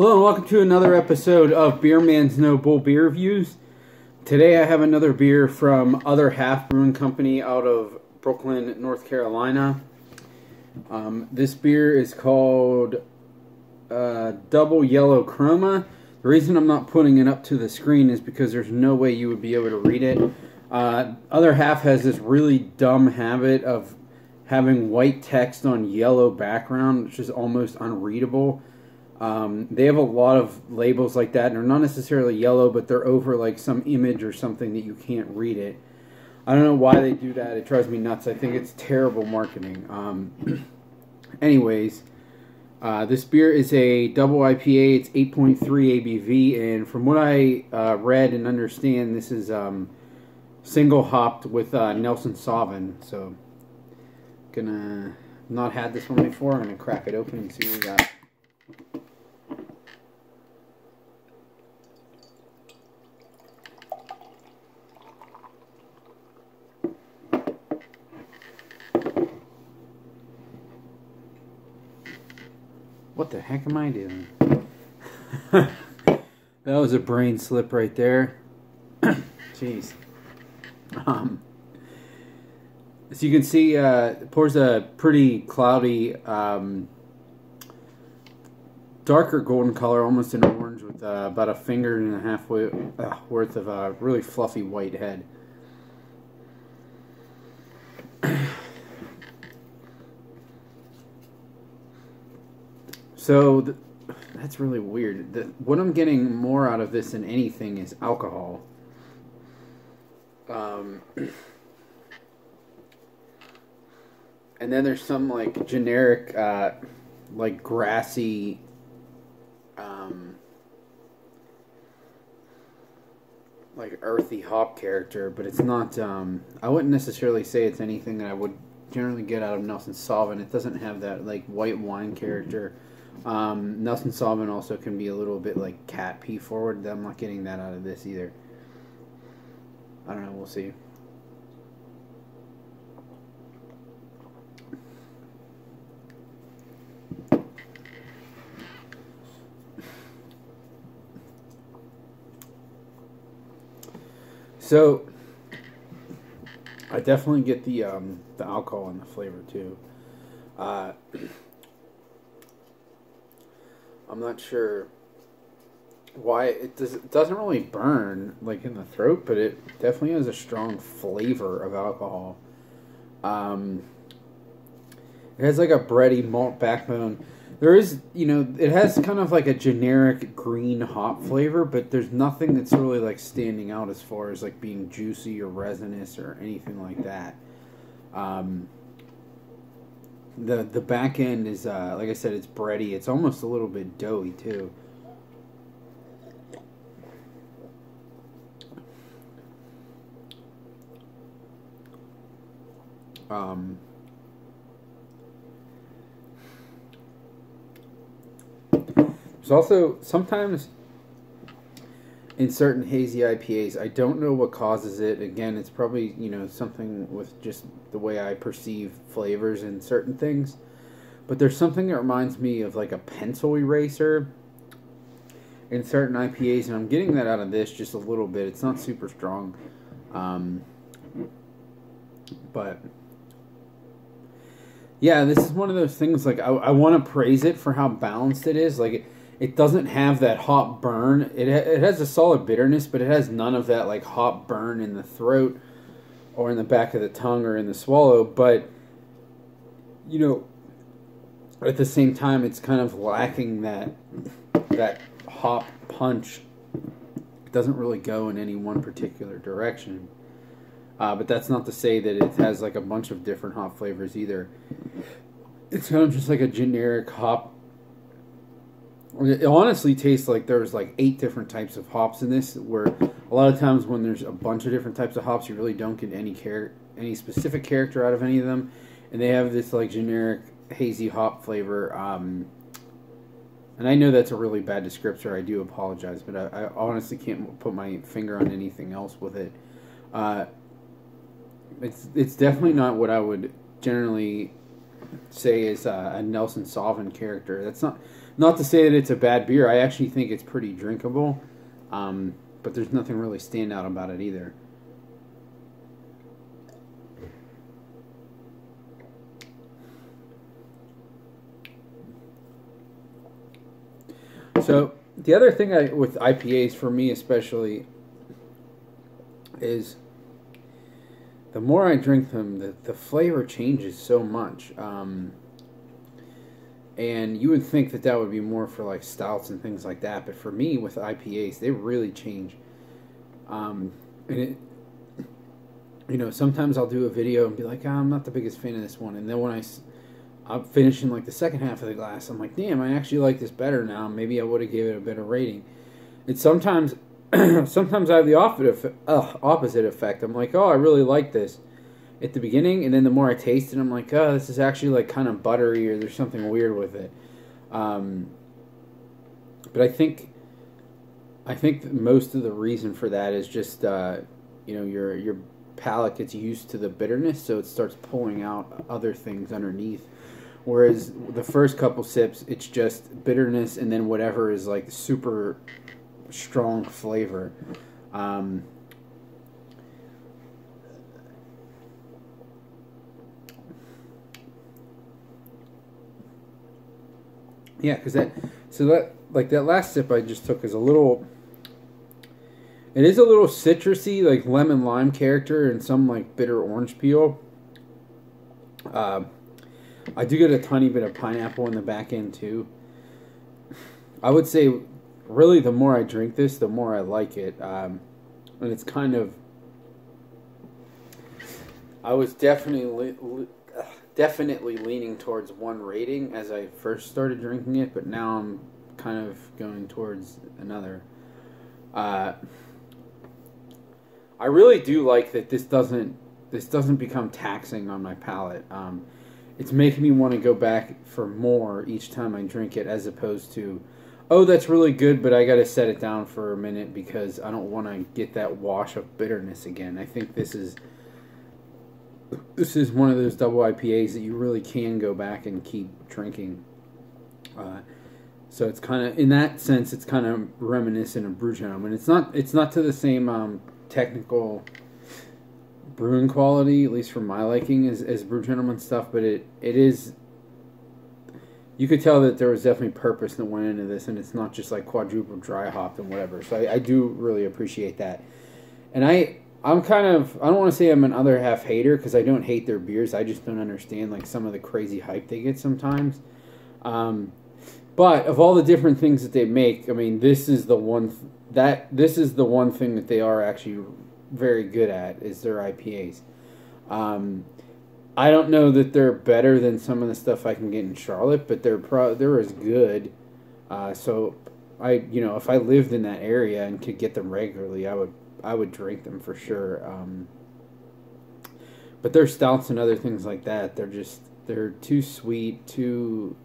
Hello and welcome to another episode of Beer Man's No Bull Beer Reviews. Today I have another beer from Other Half Brewing Company out of Brooklyn, North Carolina. This beer is called Double Yellow Chroma. The reason I'm not putting it up to the screen is because there's no way you would be able to read it. Other Half has this really dumb habit of having white text on yellow background, which is almost unreadable. They have a lot of labels like that, and they're not necessarily yellow, but they're over like some image or something that you can't read it. I don't know why they do that. It drives me nuts. I think it's terrible marketing. Anyways, this beer is a double IPA. It's 8.3 ABV, and from what I read and understand, this is single hopped with Nelson Sauvin. So, gonna not had this one before. I'm gonna crack it open and see what we got. What the heck am I doing? That was a brain slip right there. Jeez. As you can see, it pours a pretty cloudy, darker golden color, almost an orange, with about a finger and a half worth of a really fluffy white head. So, that's really weird. What I'm getting more out of this than anything is alcohol. And then there's some, like, generic, like, grassy, like, earthy hop character. But it's not, I wouldn't necessarily say it's anything that I would generally get out of Nelson Sauvin. It doesn't have that, like, white wine character. Nelson Sauvin also can be a little bit like cat pee forward. I'm not getting that out of this either. I don't know, we'll see. So I definitely get the alcohol and the flavor too. I'm not sure why it doesn't really burn like in the throat, but it definitely has a strong flavor of alcohol. It has like a bready malt backbone. There is, it has kind of like a generic green hop flavor, but there's nothing that's really like standing out as far as like being juicy or resinous or anything like that. The back end is, like I said, it's bready. It's almost a little bit doughy, too. There's also, sometimes, in certain hazy IPAs, I don't know what causes it. Again, it's probably, something with just the way I perceive flavors in certain things. But there's something that reminds me of like a pencil eraser in certain IPAs, and I'm getting that out of this just a little bit. It's not super strong. But yeah, this is one of those things, like, I want to praise it for how balanced it is. Like, it doesn't have that hop burn. It has a solid bitterness, but it has none of that like hop burn in the throat or in the back of the tongue or in the swallow. But, at the same time, it's kind of lacking that hop punch. It doesn't really go in any one particular direction. But that's not to say that it has like a bunch of different hop flavors either. It's kind of just like a generic hop. It honestly tastes like there's like 8 different types of hops in this, where a lot of times when there's a bunch of different types of hops, you really don't get any specific character out of any of them. And they have this like generic hazy hop flavor. And I know that's a really bad descriptor. I do apologize, but I honestly can't put my finger on anything else with it. It's definitely not what I would generally say is a Nelson Sauvin character. That's not to say that it's a bad beer. I actually think it's pretty drinkable, but there's nothing really standout about it either. So the other thing with IPAs for me especially is the more I drink them, the flavor changes so much. And you would think that would be more for like stouts and things like that, but for me with IPAs, they really change. And it, sometimes I'll do a video and be like, I'm not the biggest fan of this one, and then when I'm finishing like the second half of the glass, I'm like, damn, I actually like this better now. Maybe I would have given it a better rating. It's sometimes sometimes I have the opposite effect. I'm like, oh, I really like this at the beginning, and then the more I taste it, I'm like, oh, this is actually like kind of buttery, or there's something weird with it. But I think most of the reason for that is just your palate gets used to the bitterness, so it starts pulling out other things underneath. Whereas the first couple sips, it's just bitterness, and then whatever is like super strong flavor. Yeah, because that last sip I just took is it is a little citrusy, like lemon lime character, and some like bitter orange peel. I do get a tiny bit of pineapple in the back end too. I would say, really, the more I drink this, the more I like it. And it's kind of, I was definitely leaning towards 1 rating as I first started drinking it, but now I'm kind of going towards another. I really do like that this doesn't become taxing on my palate. It's making me want to go back for more each time I drink it, as opposed to, oh, that's really good, but I got to set it down for a minute because I don't want to get that wash of bitterness again. I think this is one of those double IPAs that you really can go back and keep drinking. So it's kind of, in that sense, it's kind of reminiscent of Brew Gentleman. It's not to the same technical brewing quality, at least for my liking, as Brew Gentleman stuff, but it is, you could tell that there was definitely purpose that went into this, and it's not just like quadruple dry hopped and whatever. So I do really appreciate that. And I'm kind of, I don't want to say I'm an other half hater, because I don't hate their beers. I just don't understand like some of the crazy hype they get sometimes. But of all the different things that they make, I mean, this is the one thing that they are actually very good at, is their IPAs. I don't know that they're better than some of the stuff I can get in Charlotte, but they're as good. So if I lived in that area and could get them regularly, I would drink them for sure. But their stouts and other things like that, they're too sweet, too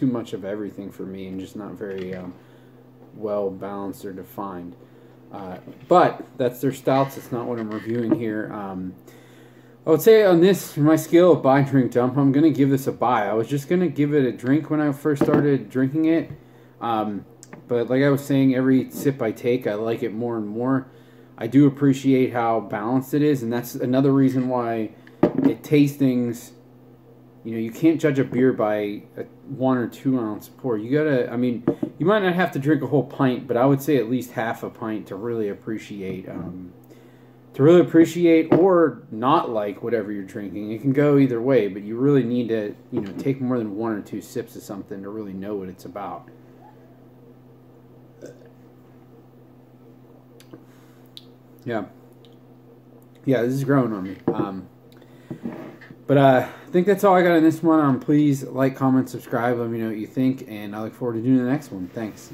much of everything for me, and just not very well balanced or defined. But that's their stouts. It's not what I'm reviewing here. I would say on this, my scale of buy, drink, dump, I'm going to give this a buy. I was just going to give it a drink when I first started drinking it. But like I was saying, every sip I take, I like it more and more. I do appreciate how balanced it is, and that's another reason why at tastings, you can't judge a beer by a 1 or 2 ounce pour. You gotta, you might not have to drink a whole pint, but I would say at least half a pint to really appreciate, or not like whatever you're drinking. It can go either way, but you really need to, take more than 1 or 2 sips of something to really know what it's about. Yeah, this is growing on me. But I think that's all I got on this one. Please like, comment, subscribe. Let me know what you think, and I look forward to doing the next one. Thanks.